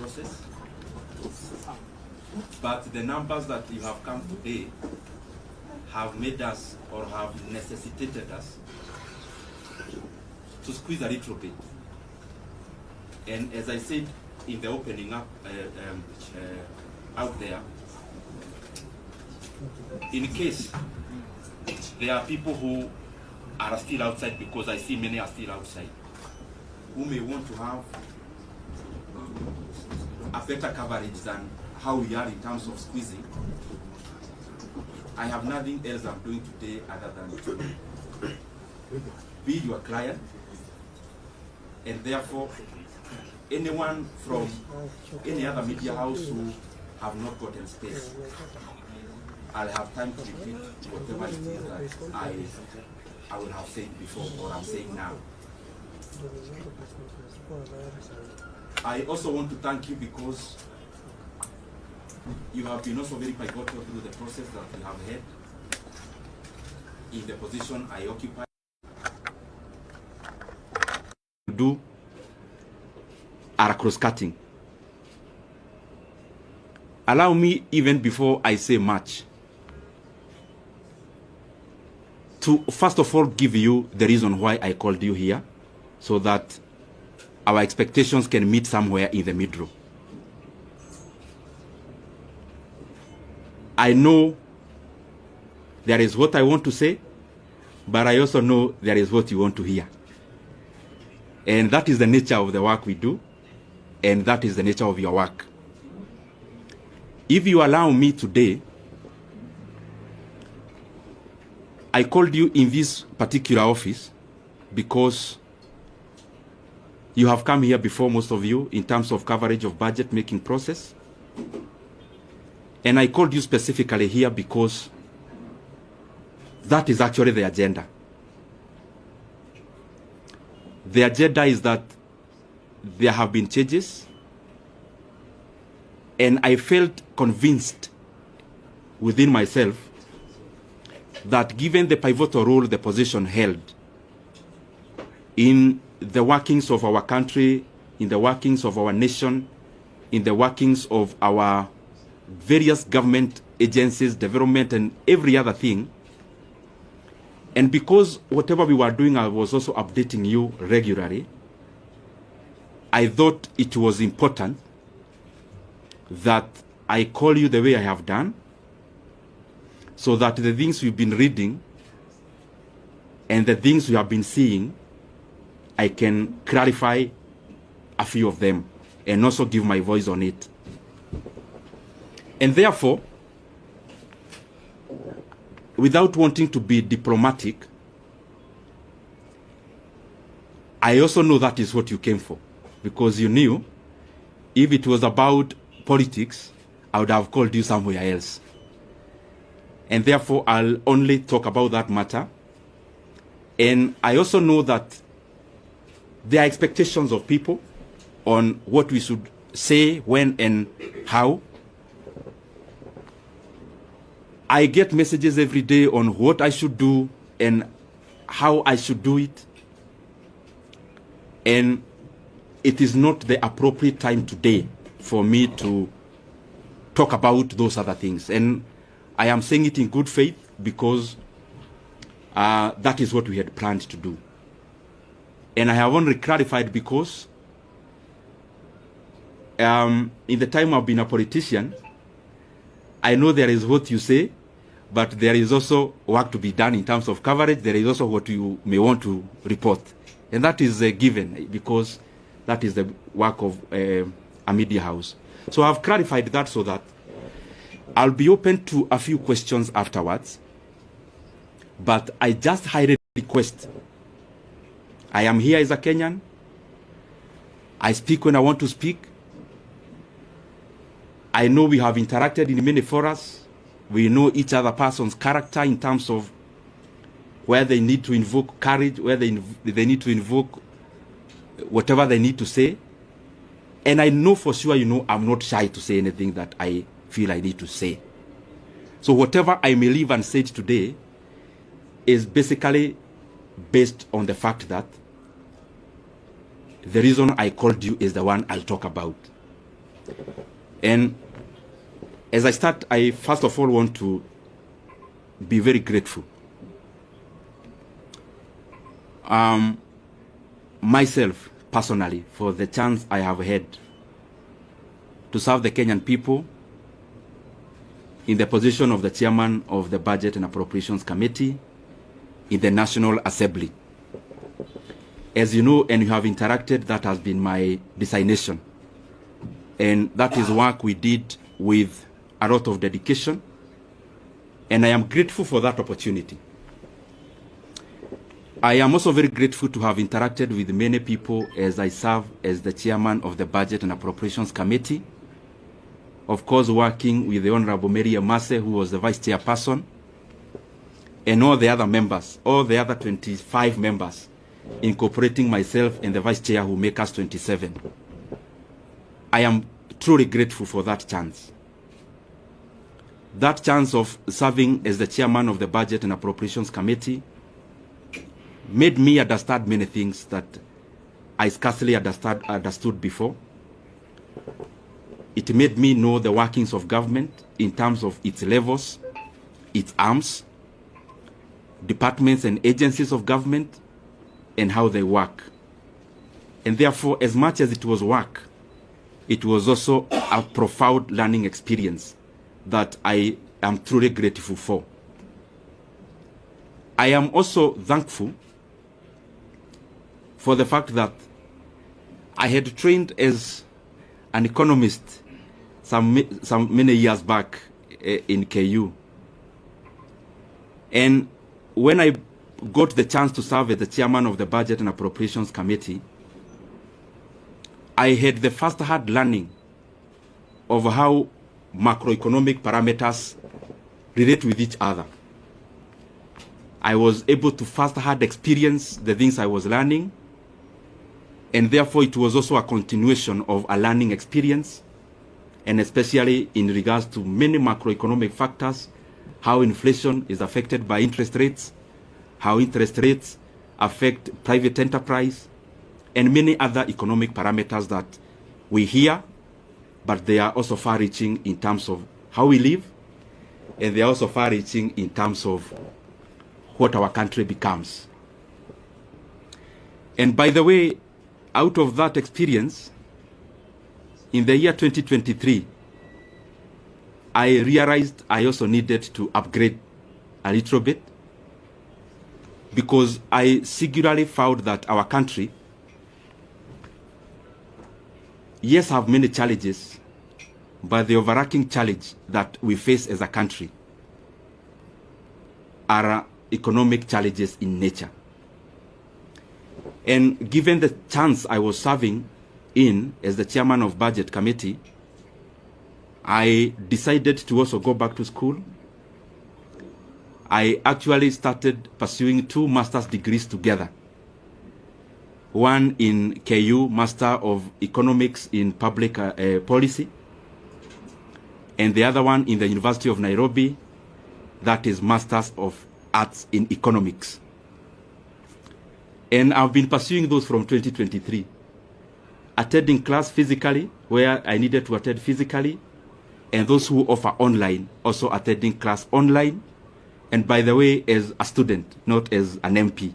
process. But the numbers that you have come today have made us, or have necessitated us, to squeeze a little bit. And as I said in the opening up out there, in case there are people who are still outside, because I see many are still outside, who may want to have a better coverage than how we are in terms of squeezing, I have nothing else I'm doing today other than to be your client, and therefore anyone from any other media house who have not gotten space, I'll have time to repeat whatever it is that I will have said before, or I'm saying now. I also want to thank you because you have been also very pivotal through the process that we have had in the position I occupy. Do are cross-cutting. Allow me, even before I say much, to first of all give you the reason why I called you here, so that our expectations can meet somewhere in the middle. I know there is what I want to say, but I also know there is what you want to hear. And that is the nature of the work we do, and that is the nature of your work. If you allow me today, I called you in this particular office because you have come here before, most of you, in terms of coverage of budget making process. And I called you specifically here because that is actually the agenda. The agenda is that there have been changes, and I felt convinced within myself that given the pivotal role the position held in the workings of our country, in the workings of our nation, in the workings of our various government agencies, development, and every other thing, and because whatever we were doing, I was also updating you regularly, I thought it was important that I call you the way I have done, so that the things we've been reading and the things we have been seeing, I can clarify a few of them and also give my voice on it. And therefore, without wanting to be diplomatic, I also know that is what you came for, because you knew if it was about politics, I would have called you somewhere else. And therefore, I'll only talk about that matter. And I also know that there are expectations of people on what we should say, when, and how. I get messages every day on what I should do and how I should do it. And it is not the appropriate time today for me to talk about those other things. And I am saying it in good faith because that is what we had planned to do. And I have only clarified because in the time I've been a politician, I know there is what you say, but there is also work to be done in terms of coverage. There is also what you may want to report. And that is given because that is the work of a media house. So I've clarified that so that I'll be open to a few questions afterwards. But I just highly request, I am here as a Kenyan. I speak when I want to speak. I know we have interacted in many forums. We know each other person's character in terms of where they need to invoke courage, where they need to invoke whatever they need to say. And I know for sure, you know, I'm not shy to say anything that I feel I need to say. So whatever I may leave unsaid today is basically based on the fact that the reason I called you is the one I'll talk about. And as I start, I first of all want to be very grateful. Myself, personally, for the chance I have had to serve the Kenyan people in the position of the chairman of the Budget and Appropriations Committee in the National Assembly. As you know and you have interacted, that has been my designation. And that is work we did with a lot of dedication. And I am grateful for that opportunity. I am also very grateful to have interacted with many people as I serve as the chairman of the Budget and Appropriations Committee. Of course, working with the Honorable Mary Amase, who was the vice chairperson, and all the other members, all the other 25 members, incorporating myself and the vice chair who make us 27. I am truly grateful for that chance. That chance of serving as the chairman of the Budget and Appropriations Committee made me understand many things that I scarcely understood before. It made me know the workings of government in terms of its levels, its arms, departments and agencies of government, and how they work. And therefore, as much as it was work, it was also a profound learning experience that I am truly grateful for. I am also thankful for the fact that I had trained as an economist some many years back in KU. And when I got the chance to serve as the chairman of the Budget and Appropriations Committee, I had the first-hand learning of how macroeconomic parameters relate with each other. I was able to first-hand experience the things I was learning, and therefore it was also a continuation of a learning experience, and especially in regards to many macroeconomic factors, how inflation is affected by interest rates, how interest rates affect private enterprise, and many other economic parameters that we hear, but they are also far-reaching in terms of how we live, and they are also far-reaching in terms of what our country becomes. And by the way, out of that experience, in the year 2023, I realized I also needed to upgrade a little bit, because I singularly found that our country, yes, have many challenges, but the overarching challenge that we face as a country are economic challenges in nature. And given the chance I was serving in as the chairman of Budget Committee, I decided to also go back to school. I actually started pursuing 2 master's degrees together. One in KU, Master of Economics in Public Policy, and the other one in the University of Nairobi, that is Masters of Arts in Economics. And I've been pursuing those from 2023, attending class physically where I needed to attend physically, and those who offer online also attending class online, and by the way, as a student, not as an MP.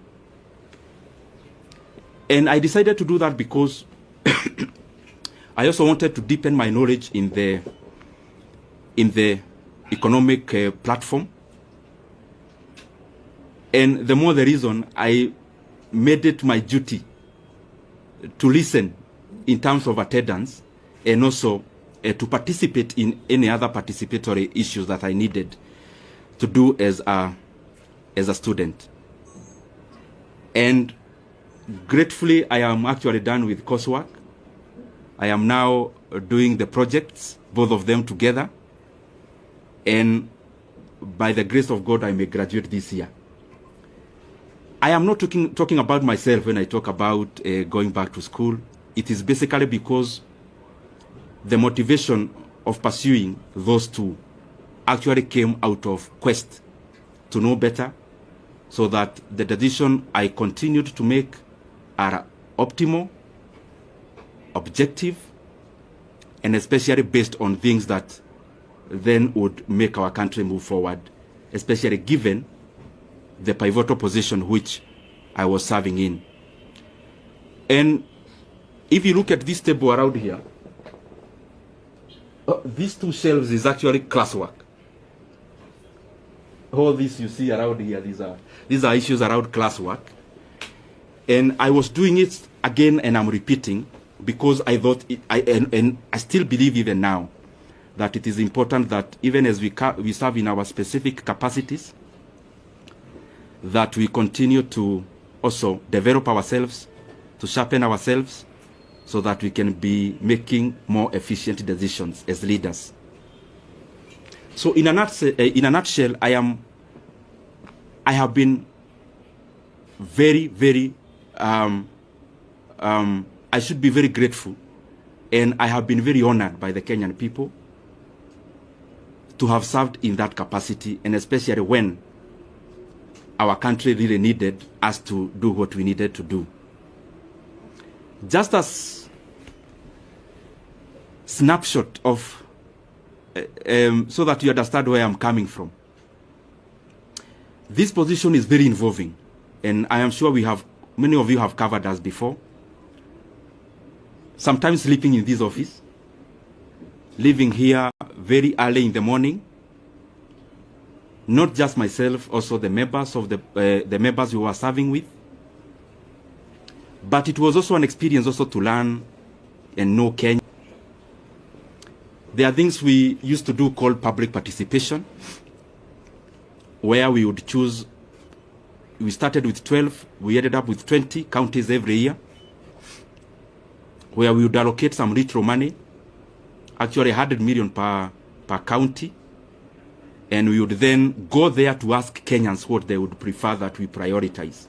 And I decided to do that because I also wanted to deepen my knowledge in the economic platform. And the more the reason, I made it my duty to listen in terms of attendance, and also to participate in any other participatory issues that I needed to do as a student. And gratefully, I am actually done with coursework. I am now doing the projects, both of them together. And by the grace of God, I may graduate this year. I am not talking about myself when I talk about going back to school. It is basically because the motivation of pursuing those 2 actually came out of quest to know better, so that the decision I continued to make are optimal, objective, and especially based on things that then would make our country move forward, especially given the pivotal position which I was serving in. And if you look at this table around here, these two shelves is actually classwork. All this you see around here, these are issues around classwork. And I was doing it again, and I'm repeating, because I thought, and I still believe even now, that it is important that even as we serve in our specific capacities, that we continue to also develop ourselves, to sharpen ourselves, so that we can be making more efficient decisions as leaders. So in a nutshell, I have been very, very, I should be very grateful, and I have been very honored by the Kenyan people to have served in that capacity, and especially when our country really needed us to do what we needed to do. Just as snapshot of, so that you understand where I'm coming from. This position is very involving, and I am sure many of you have covered us before. Sometimes sleeping in this office, leaving here very early in the morning. Not just myself, also the members of the members who are serving with. But it was also an experience also to learn and know Kenya. There are things we used to do called public participation, where we would choose, we started with 12, we ended up with 20 counties every year, where we would allocate some retro money, actually 100 million per county, and we would then go there to ask Kenyans what they would prefer that we prioritize.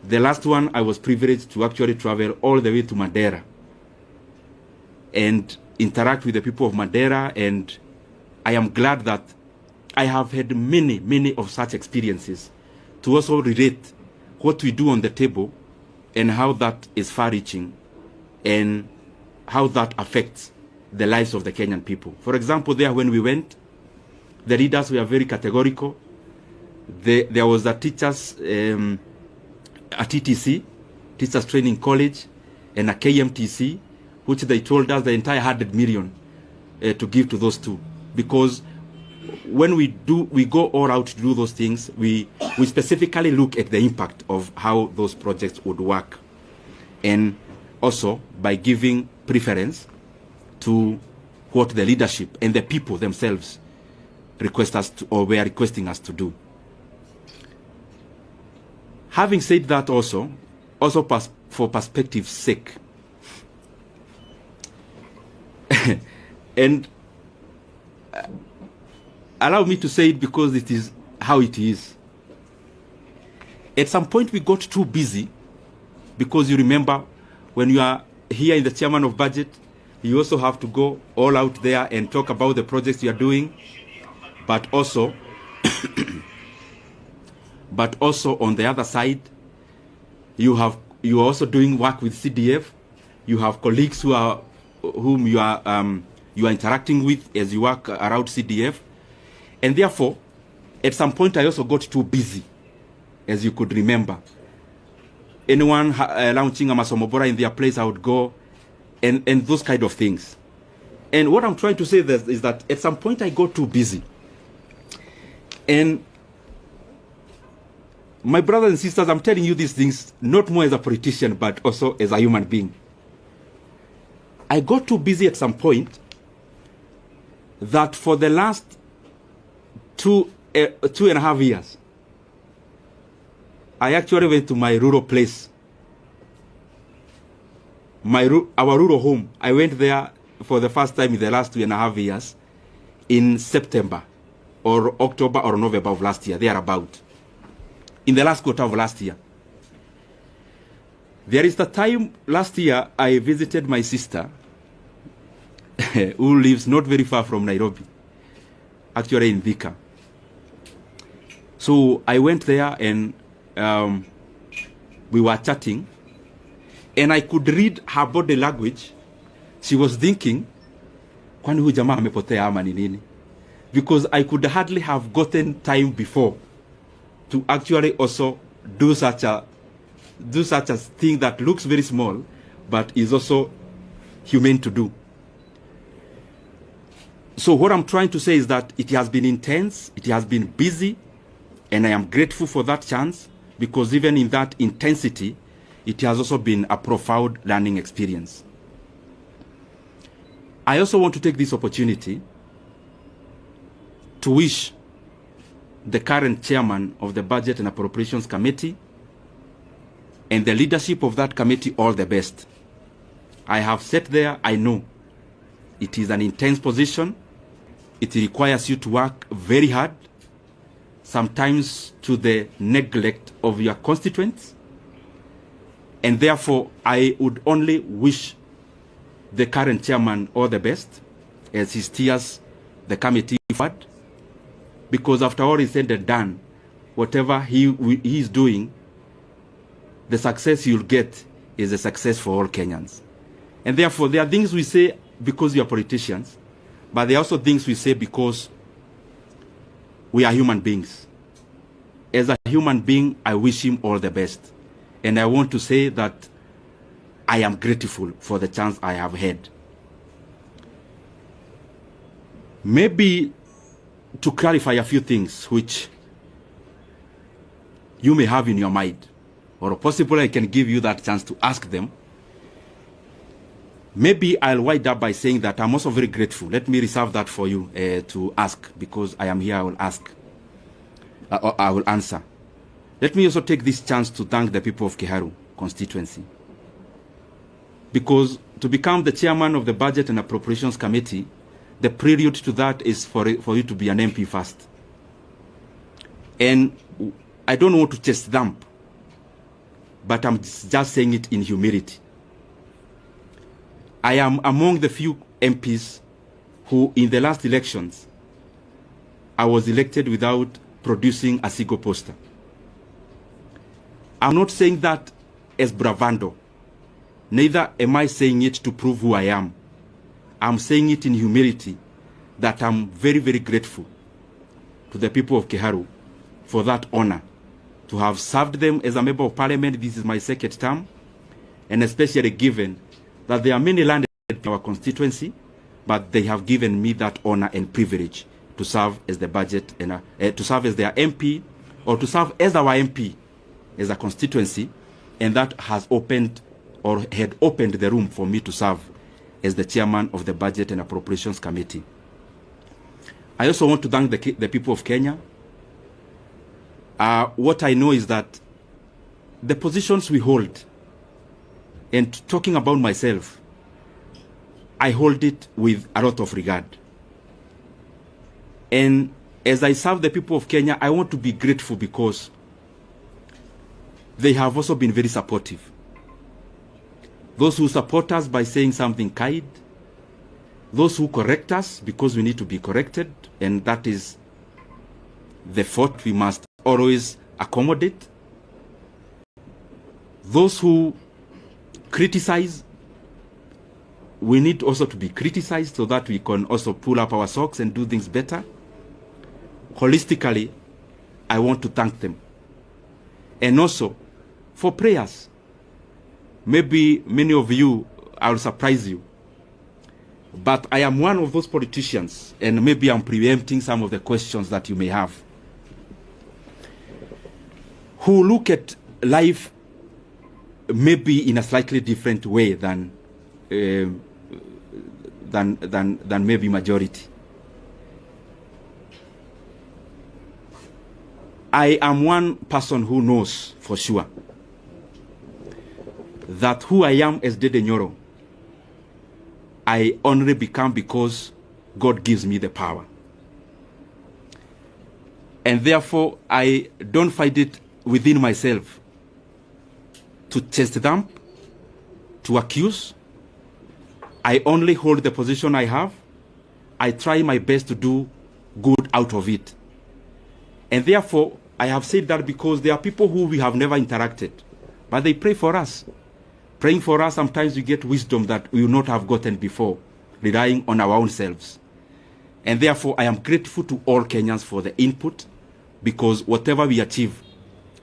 The last one, I was privileged to actually travel all the way to Madeira and interact with the people of Madeira, and I am glad that I have had many, many of such experiences to also relate what we do on the table and how that is far-reaching and how that affects the lives of the Kenyan people. For example, there when we went, the leaders were very categorical. There was a teachers, a TTC, Teachers Training College, and a KMTC, which they told us the entire 100 million to give to those two. Because when we go all out to do those things, we specifically look at the impact of how those projects would work. And also by giving preference to what the leadership and the people themselves request us to, or were requesting us to do. Having said that, also for perspective's sake, and allow me to say it because it is how it is. At some point we got too busy, because you remember when you are here in the chairman of budget, you also have to go all out there and talk about the projects you are doing, but also on the other side, you are also doing work with CDF. You have colleagues whom you are interacting with as you work around CDF, and therefore, at some point, I also got too busy, as you could remember. Anyone launching a Masomobora in their place, I would go, and those kind of things. And what I'm trying to say is that at some point, I got too busy. And my brothers and sisters, I'm telling you these things not more as a politician, but also as a human being. I got too busy at some point that for the last 2.5 years, I actually went to my rural place, our rural home. I went there for the first time in the last 2.5 years in September or October or November of last year, thereabout. In the last quarter of last year. There is the time last year I visited my sister who lives not very far from Nairobi, actually in Thika. So I went there and we were chatting, and I could read her body language she was thinking, kwani huyu jamaa amepotea ama ni nini? Because I could hardly have gotten time before to actually also do such a thing that looks very small, but is also humane to do. So what I'm trying to say is that it has been intense, it has been busy, and I am grateful for that chance, because even in that intensity, it has also been a profound learning experience. I also want to take this opportunity to wish the current chairman of the Budget and Appropriations Committee and the leadership of that committee all the best. I have sat there, I know it is an intense position. It requires you to work very hard, sometimes to the neglect of your constituents. And therefore, I would only wish the current chairman all the best as he steers the committee forward. Because after all is said and done, whatever he is doing, the success you'll get is a success for all Kenyans. And therefore, there are things we say because we are politicians, but there are also things we say because we are human beings. As a human being, I wish him all the best. And I want to say that I am grateful for the chance I have had. Maybe to clarify a few things which you may have in your mind, or possibly I can give you that chance to ask them. Maybe I'll wind up by saying that I'm also very grateful. Let me reserve that for you to ask, because I am here, I will ask. I will answer. Let me also take this chance to thank the people of Kiharu constituency. Because to become the chairman of the Budget and Appropriations Committee, the prelude to that is for you to be an MP first. And I don't want to chest dump, but I'm just saying it in humility. I am among the few MPs who, in the last elections, I was elected without producing a single poster. I'm not saying that as bravado. Neither am I saying it to prove who I am. I'm saying it in humility, that I'm very, very grateful to the people of Kiharu for that honor, to have served them as a member of parliament. This is my second term, and especially given that there are many landed in our constituency, but they have given me that honor and privilege to serve as the budget and to serve as their MP, or to serve as our MP as a constituency, and that has opened, or had opened, the room for me to serve as the chairman of the Budget and Appropriations Committee. I also want to thank the people of Kenya. What I know is that the positions we hold, and talking about myself, I hold it with a lot of regard. And as I serve the people of Kenya, I want to be grateful because they have also been very supportive. Those who support us by saying something kind, those who correct us because we need to be corrected, and that is the fault we must always accommodate. Those who criticize, we need also to be criticized so that we can also pull up our socks and do things better. Holistically, I want to thank them. And also for prayers. Maybe many of you, I will surprise you, but I am one of those politicians, and maybe I'm preempting some of the questions that you may have, who look at life maybe in a slightly different way than maybe majority. I am one person who knows for sure that who I am as Ndindi Nyoro, I only become because God gives me the power. And therefore, I don't find it within myself to chest dump, to accuse. I only hold the position I have. I try my best to do good out of it. And therefore, I have said that because there are people who we have never interacted, but they pray for us. Praying for us, sometimes we get wisdom that we will not have gotten before, relying on our own selves. And therefore, I am grateful to all Kenyans for the input, because whatever we achieve,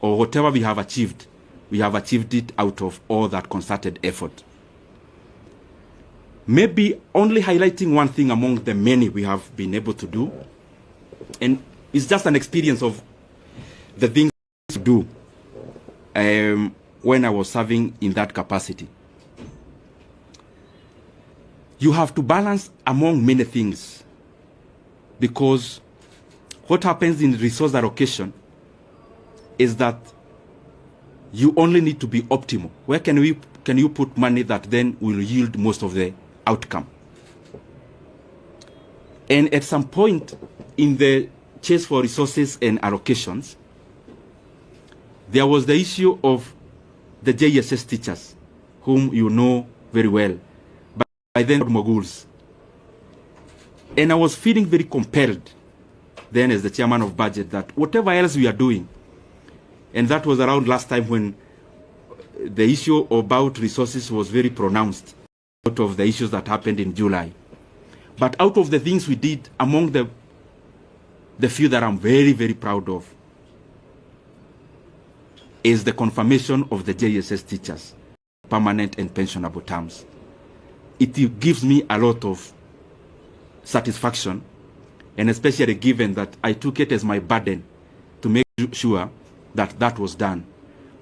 or whatever we have achieved it out of all that concerted effort. Maybe only highlighting one thing among the many we have been able to do, and it's just an experience of the things to do when I was serving in that capacity. You have to balance among many things, because what happens in resource allocation is that you only need to be optimal. Where can you put money that then will yield most of the outcome? And at some point in the chase for resources and allocations, there was the issue of the JSS teachers, whom you know very well, by then moguls. And I was feeling very compelled then as the chairman of budget that whatever else we are doing, and that was around last time when the issue about resources was very pronounced out of the issues that happened in July. But out of the things we did, among the few that I'm very, very proud of is the confirmation of the JSS teachers, permanent and pensionable terms. It gives me a lot of satisfaction, and especially given that I took it as my burden to make sure that that was done.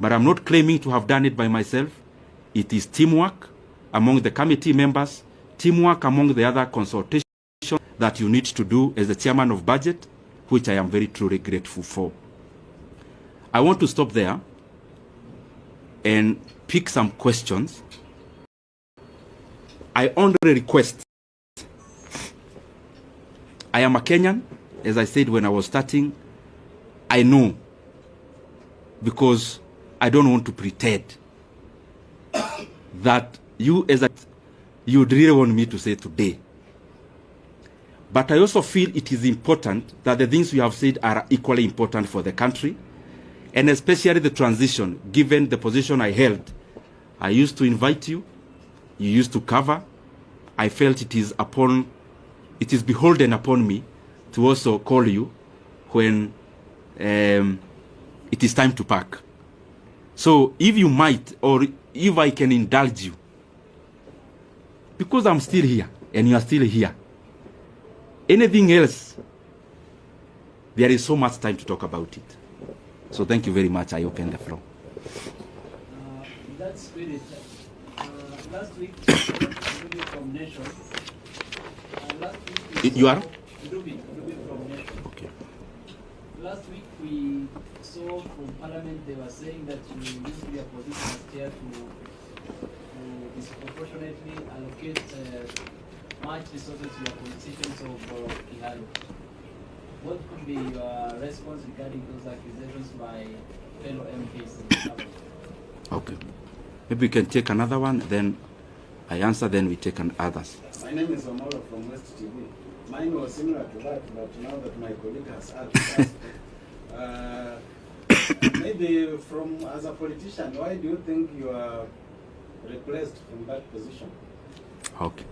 But I'm not claiming to have done it by myself. It is teamwork among the committee members, teamwork among the other consultations that you need to do as the chairman of budget, which I am very truly grateful for. I want to stop there and pick some questions. I only request, I am a Kenyan, as I said when I was starting. I know, because I don't want to pretend that you would really want me to say today. But I also feel it is important that the things we have said are equally important for the country, and especially the transition, given the position I held. I used to invite you, you used to cover. I felt it is beholden upon me to also call you when it is time to pack. So if you might, or if I can indulge you, because I'm still here and you are still here, anything else, there is so much time to talk about it. So thank you very much. I open the floor. That's spirit. Last week, from Nation. Last week you are? Ruby from Nation. Okay. Last week we saw from Parliament they were saying that you used to be a position as chair to disproportionately allocate much resources to your constituents of Kiharu. What could be your response regarding those accusations by fellow MPs? Okay. Maybe we can take another one, then I answer, then we take others. My name is Omoro from West TV. Mine was similar to that, but now that my colleague has asked, maybe as a politician, why do you think you are replaced from that position? Okay.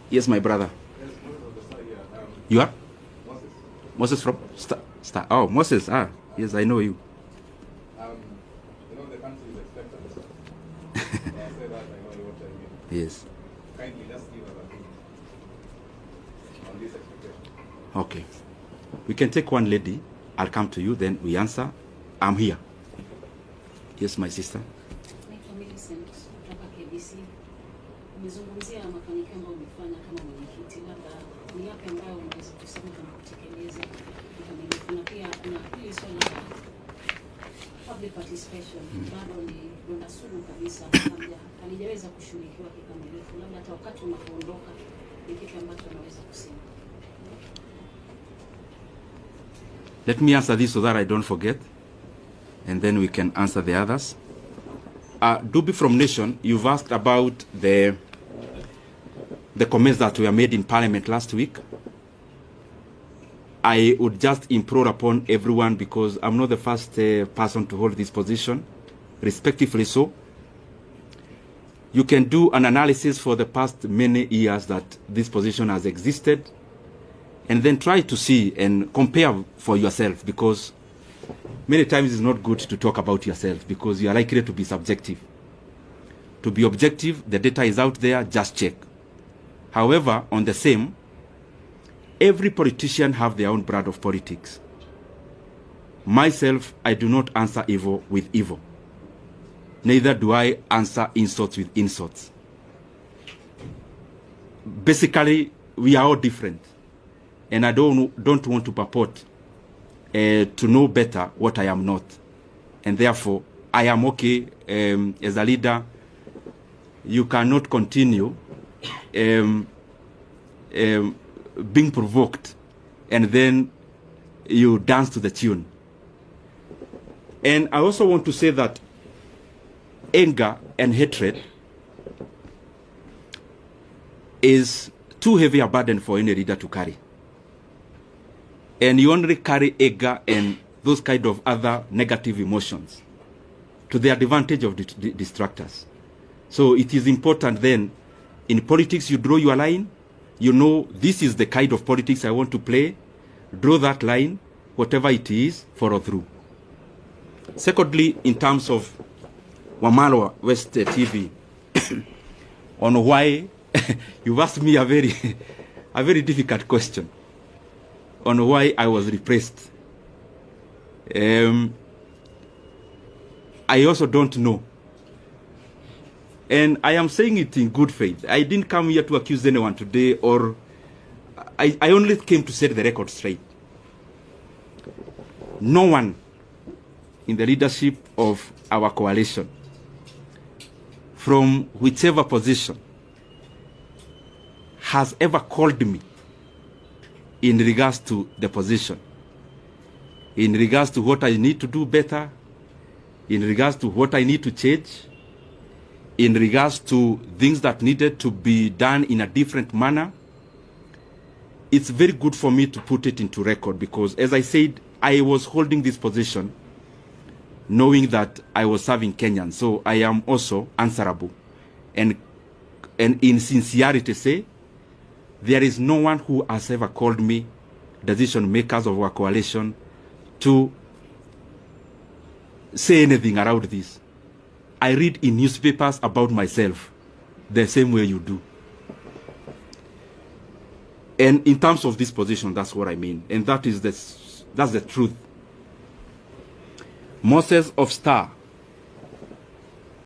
Yes, my brother. You are? Moses from Star. Oh, Moses. Ah, yes, I know you. You know the country is expectant. I say that, I know what I mean. Yes. Kindly just give us a hint on this expectation. Okay. We can take one lady. I'll come to you, then we answer. I'm here. Yes, my sister. Umezungumzia mafanikio ambayo umefanya kama mwenyekiti, labda ni yapi ambayo unaweza kusema kama kutekeleza kikamilifu, na pia kuna hili swala la public participation bado ni donda sugu kabisa, halijaweza kushughulikiwa kikamilifu, labda hata wakati unapoondoka ni kitu ambacho unaweza kusema. Let me answer this so that I don't forget, and then we can answer the others. Dubi from Nation, you've asked about the comments that were made in Parliament last week. I would just implore upon everyone, because I'm not the first person to hold this position, respectively so. You can do an analysis for the past many years that this position has existed, and then try to see and compare for yourself, because many times it's not good to talk about yourself because you are likely to be subjective. To be objective, the data is out there, just check. However, on the same, every politician have their own brand of politics. Myself, I do not answer evil with evil. Neither do I answer insults with insults. Basically, we are all different. And I don't want to purport to know better what I am not. And therefore, I am okay as a leader. You cannot continue being provoked and then you dance to the tune. And I also want to say that anger and hatred is too heavy a burden for any leader to carry. And you only carry anger and those kind of other negative emotions to the advantage of the distractors. So it is important then, in politics you draw your line, you know this is the kind of politics I want to play, draw that line, whatever it is, follow through. Secondly, in terms of Wamalwa West TV, on why, you've asked me a very difficult question on why I was repressed. I also don't know. And I am saying it in good faith. I didn't come here to accuse anyone today, or I only came to set the record straight. No one in the leadership of our coalition, from whichever position, has ever called me in regards to the position, in regards to what I need to do better, in regards to what I need to change, in regards to things that needed to be done in a different manner. It's very good for me to put it into record, because as I said, I was holding this position knowing that I was serving Kenyans, so I am also answerable. And in sincerity say, there is no one who has ever called me, decision makers of our coalition, to say anything around this. I read in newspapers about myself the same way you do. And in terms of this position, that's what I mean. And that's the truth. Moses of Star